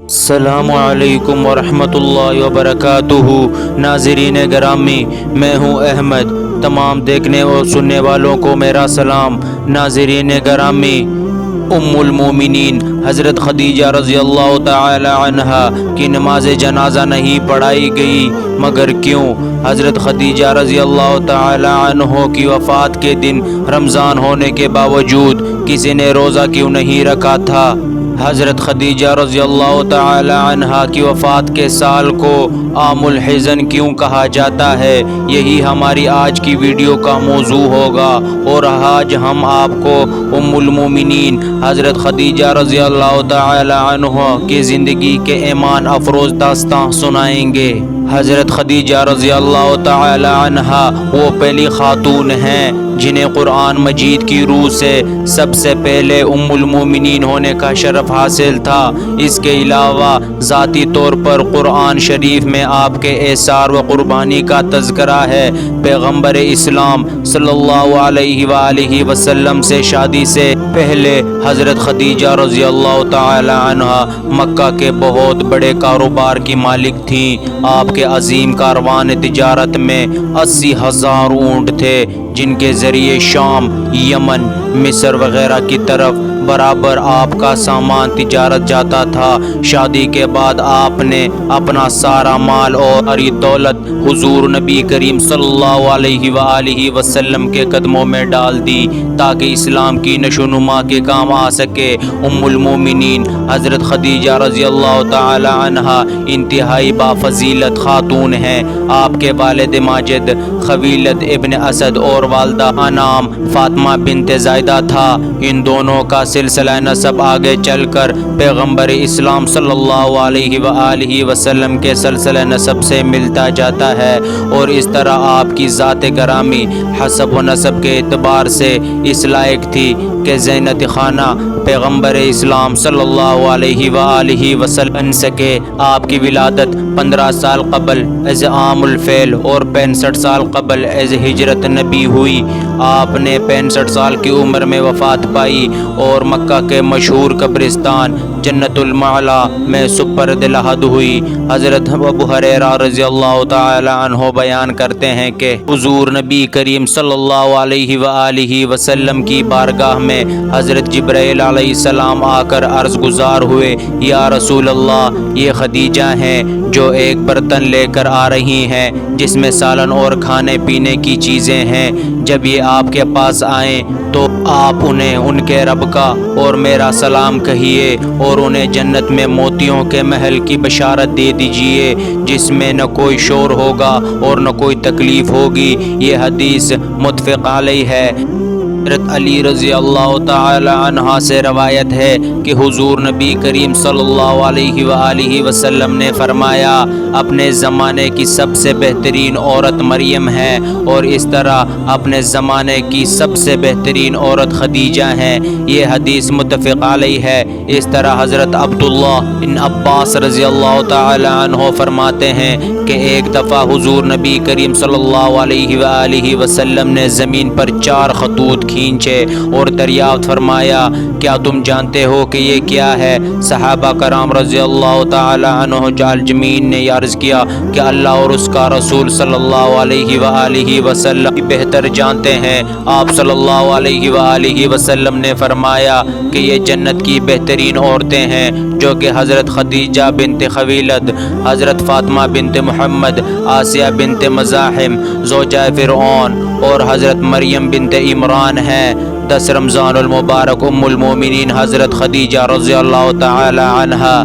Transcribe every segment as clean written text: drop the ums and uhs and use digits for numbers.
السلام علیکم ورحمۃ اللہ وبرکاتہ۔ ناظرین گرامی، میں ہوں احمد۔ تمام دیکھنے اور سننے والوں کو میرا سلام۔ ناظرین گرامی، ام المومنین حضرت خدیجہ رضی اللہ تعالی عنہا کی نماز جنازہ نہیں پڑھائی گئی، مگر کیوں؟ حضرت خدیجہ رضی اللہ تعالی عنہ کی وفات کے دن رمضان ہونے کے باوجود کسی نے روزہ کیوں نہیں رکھا تھا؟ حضرت خدیجہ رضی اللہ تعالی عنہا کی وفات کے سال کو عام الحزن کیوں کہا جاتا ہے؟ یہی ہماری آج کی ویڈیو کا موضوع ہوگا، اور آج ہم آپ کو ام المومنین حضرت خدیجہ رضی اللہ تعالی عنہ کی زندگی کے ایمان افروز داستان سنائیں گے۔ حضرت خدیجہ رضی اللہ تعالی عنہا وہ پہلی خاتون ہیں جنہیں قرآن مجید کی روح سے سب سے پہلے ام المومنین ہونے کا شرف حاصل تھا۔ اس کے علاوہ ذاتی طور پر قرآن شریف میں آپ کے ایثار و قربانی کا تذکرہ ہے۔ پیغمبر اسلام صلی اللہ علیہ وآلہ وسلم سے شادی سے پہلے حضرت خدیجہ رضی اللہ تعالی عنہا مکہ کے بہت بڑے کاروبار کی مالک تھیں۔ آپ کے عظیم کاروان تجارت میں 80,000 اونٹ تھے، جن کے ذریعے شام، یمن، مصر وغیرہ کی طرف برابر آپ کا سامان تجارت جاتا تھا۔ شادی کے بعد آپ نے اپنا سارا مال اور ساری دولت حضور نبی کریم صلی اللہ علیہ وآلہ وسلم کے قدموں میں ڈال دی تاکہ اسلام کی نشو و نما کے کام آ سکے۔ ام المومنین حضرت خدیجہ رضی اللہ تعالی عنہا انتہائی بافضیلت خاتون ہیں۔ آپ کے والد ماجد خویلد ابن اسد اور والدہ کا نام فاطمہ بنت زائدہ تھا۔ ان دونوں کا سلسلہ نسب آگے چل کر پیغمبر اسلام صلی اللہ علیہ وآلہ وسلم کے سلسلہ نسب سے ملتا جاتا ہے، اور اس طرح آپ کی ذات گرامی حسب و نسب کے اعتبار سے اس لائق تھی کہ زینت خانہ پیغمبر اسلام صلی اللہ علیہ وآلہ وسلم بن سکے۔ آپ کی ولادت 15 سال قبل از عام الفیل اور 65 سال قبل از ہجرت نبی ہوئی۔ آپ نے 65 سال کی عمر میں وفات پائی اور مکہ کے مشہور قبرستان جنت المعلا میں سپرد لحد ہوئی۔ حضرت ابو ہریرہ رضی اللہ تعالی عنہ بیان کرتے ہیں کہ حضور نبی کریم صلی اللہ علیہ وآلہ وسلم کی بارگاہ میں حضرت جبرائیل علیہ السلام آ کر عرض گزار ہوئے، یا رسول اللہ، یہ خدیجہ ہیں جو ایک برتن لے کر آ رہی ہیں جس میں سالن اور کھانے پینے کی چیزیں ہیں۔ جب یہ آپ کے پاس آئیں تو آپ انہیں ان کے رب کا اور میرا سلام کہیے، اور انہیں جنت میں موتیوں کے محل کی بشارت دے دیجیے جس میں نہ کوئی شور ہوگا اور نہ کوئی تکلیف ہوگی۔ یہ حدیث متفق علیہ ہے۔ حضرت علی رضی اللہ تعالی عنہ سے روایت ہے کہ حضور نبی کریم صلی اللہ علیہ وآلہ وسلم نے فرمایا، اپنے زمانے کی سب سے بہترین عورت مریم ہے، اور اس طرح اپنے زمانے کی سب سے بہترین عورت خدیجہ ہیں۔ یہ حدیث متفق علیہ ہے۔ اس طرح حضرت عبداللہ بن عباس رضی اللہ تعالی عنہ فرماتے ہیں کہ ایک دفعہ حضور نبی کریم صلی اللہ علیہ وآلہ وسلم نے زمین پر 4 خطوط کھینچے اور دریافت فرمایا، کیا تم جانتے ہو کہ یہ کیا ہے؟ صحابہ کرام رضی اللہ تعالی عنہ جالجمین نے عرض کیا کہ اللہ اور اس کا رسول صلی اللہ علیہ وآلہ وسلم بہتر جانتے ہیں۔ آپ صلی اللہ علیہ وآلہ وسلم نے فرمایا کہ یہ جنت کی بہترین عورتیں ہیں، جو کہ حضرت خدیجہ بنت خویلد، حضرت فاطمہ بنت محمد، آسیہ بنت مزاحم زوجہ فرعون، اور حضرت مریم بنت عمران ہیں۔ 10 رمضان المبارک ام المومنین حضرت خدیجہ رضی اللہ تعالی عنہا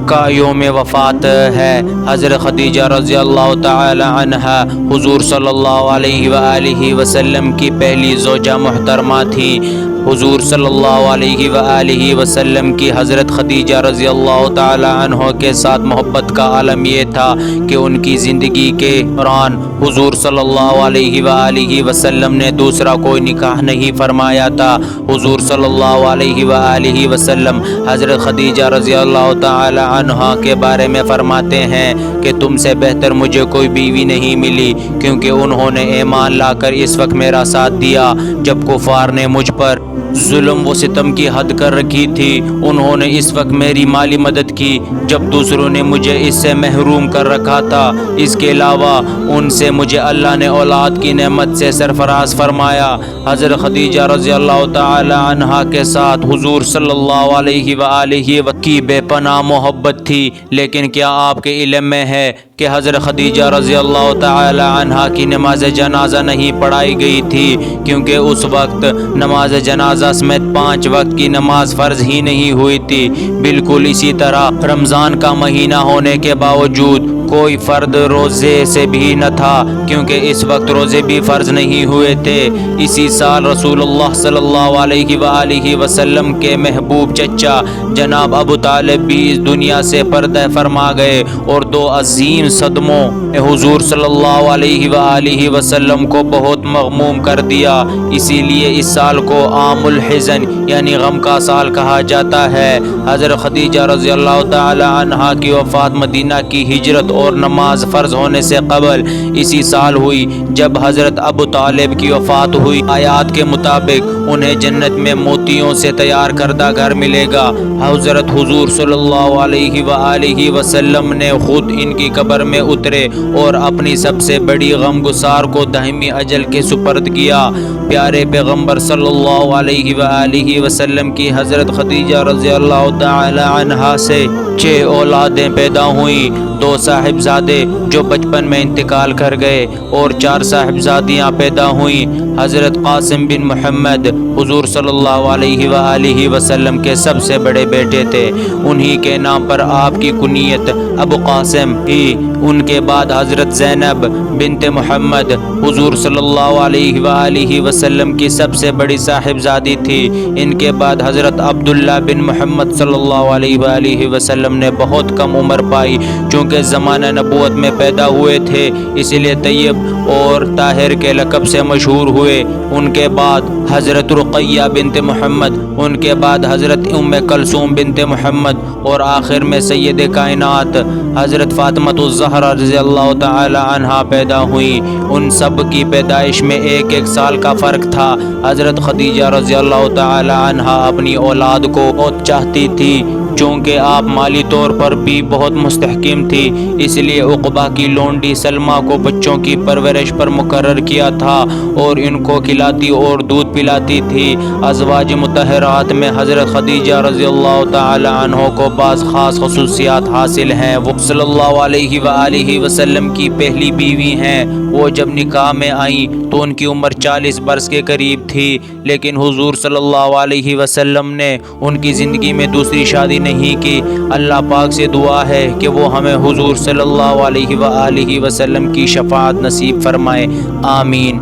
کا یوم وفات ہے۔ حضرت خدیجہ رضی اللہ تعالی عنہا حضور صلی اللہ علیہ وآلہ وسلم کی پہلی زوجہ محترمہ تھی۔ حضور صلی اللہ علیہ وآلہ وسلم کی حضرت خدیجہ رضی اللہ تعالی عنہ کے ساتھ محبت کا عالم یہ تھا کہ ان کی زندگی کے دوران حضور صلی اللہ علیہ وآلہ وسلم نے دوسرا کوئی نکاح نہیں فرمایا تھا۔ حضور صلی اللہ علیہ وآلہ وسلم حضرت خدیجہ رضی اللہ تعالی عنہ کے بارے میں فرماتے ہیں کہ تم سے بہتر مجھے کوئی بیوی نہیں ملی، کیونکہ انہوں نے ایمان لا کر اس وقت میرا ساتھ دیا جب کفار نے مجھ پر ظلم و ستم کی حد کر رکھی تھی۔ انہوں نے اس وقت میری مالی مدد کی جب دوسروں نے مجھے اس سے محروم کر رکھا تھا۔ اس کے علاوہ ان سے مجھے اللہ نے اولاد کی نعمت سے سرفراز فرمایا۔ حضرت خدیجہ رضی اللہ تعالی عنہا کے ساتھ حضور صلی اللہ علیہ وآلہ وسلم کی بے پناہ محبت تھی، لیکن کیا آپ کے علم میں ہے کہ حضرت خدیجہ رضی اللہ تعالی عنہا کی نماز جنازہ نہیں پڑھائی گئی تھی، کیونکہ اس وقت نماز جنازہ سمیت 5 وقت کی نماز فرض ہی نہیں ہوئی تھی۔ بالکل اسی طرح رمضان کا مہینہ ہونے کے باوجود کوئی فرد روزے سے بھی نہ تھا، کیونکہ اس وقت روزے بھی فرض نہیں ہوئے تھے۔ اسی سال رسول اللہ صلی اللہ علیہ وآلہ وسلم کے محبوب چچا جناب ابو طالب بھی اس دنیا سے پردہ فرما گئے، اور 2 عظیم صدموں حضور صلی اللہ علیہ وآلہ وسلم کو بہت مغموم کر دیا۔ اسی لیے اس سال کو عام الحزن یعنی غم کا سال کہا جاتا ہے۔ حضرت خدیجہ رضی اللہ تعالی عنہا کی وفات مدینہ کی ہجرت اور نماز فرض ہونے سے قبل اسی سال ہوئی جب حضرت ابو طالب کی وفات ہوئی۔ آیات کے مطابق انہیں جنت میں موتیوں سے تیار کردہ گھر ملے گا۔ حضرت حضور صلی اللہ علیہ وآلہ وسلم نے خود ان کی قبر میں اترے اور اپنی سب سے بڑی غم گسار کو دائمی اجل کے سپرد کیا۔ پیارے پیغمبر صلی اللہ علیہ وآلہ وسلم کی حضرت خدیجہ رضی اللہ تعالی عنہا سے 6 اولادیں پیدا ہوئیں، 2 صاحبزادے جو بچپن میں انتقال کر گئے اور 4 صاحبزادیاں پیدا ہوئیں۔ حضرت قاسم بن محمد حضور صلی اللہ علیہ وآلہ وسلم کے سب سے بڑے بیٹے تھے، انہی کے نام پر آپ کی کنیت ابو قاسم ہی۔ ان کے بعد حضرت زینب بنت محمد حضور صلی اللہ علیہ وآلہ وسلم کی سب سے بڑی صاحبزادی تھی۔ ان کے بعد حضرت عبداللہ بن محمد صلی اللہ علیہ وآلہ وسلم نے بہت کم عمر پائی، چونکہ زمانہ نبوت میں پیدا ہوئے تھے اس لیے طیب اور طاہر کے لقب سے مشہور ہوئے۔ ان کے بعد حضرت رقیہ بنت محمد، ان کے بعد حضرت ام کلثوم بنت محمد، اور آخر میں سید کائنات حضرت فاطمہ الزہرا رضی اللہ تعالی عنہا پیدا ہوئیں۔ ان سب کی پیدائش میں 1 سال کا فرق تھا۔ حضرت خدیجہ رضی اللہ تعالی عنہا اپنی اولاد کو بہت چاہتی تھی، چونکہ آپ مالی طور پر بھی بہت مستحکم تھی، اس لیے عقبہ کی لونڈی سلمہ کو بچوں کی پرورش پر مقرر کیا تھا اور ان کو کھلاتی اور دودھ پلاتی تھی۔ ازواج مطہرات میں حضرت خدیجہ رضی اللہ تعالی عنہ کو بعض خاص خصوصیات حاصل ہیں۔ وہ صلی اللہ علیہ وآلہ وسلم کی پہلی بیوی ہیں۔ وہ جب نکاح میں آئیں تو ان کی عمر 40 برس کے قریب تھی، لیکن حضور صلی اللہ علیہ وسلم نے ان کی زندگی میں دوسری شادی نہیں کی۔ اللہ پاک سے دعا ہے کہ وہ ہمیں حضور صلی اللہ علیہ وآلہ وسلم کی شفاعت نصیب فرمائے، آمین۔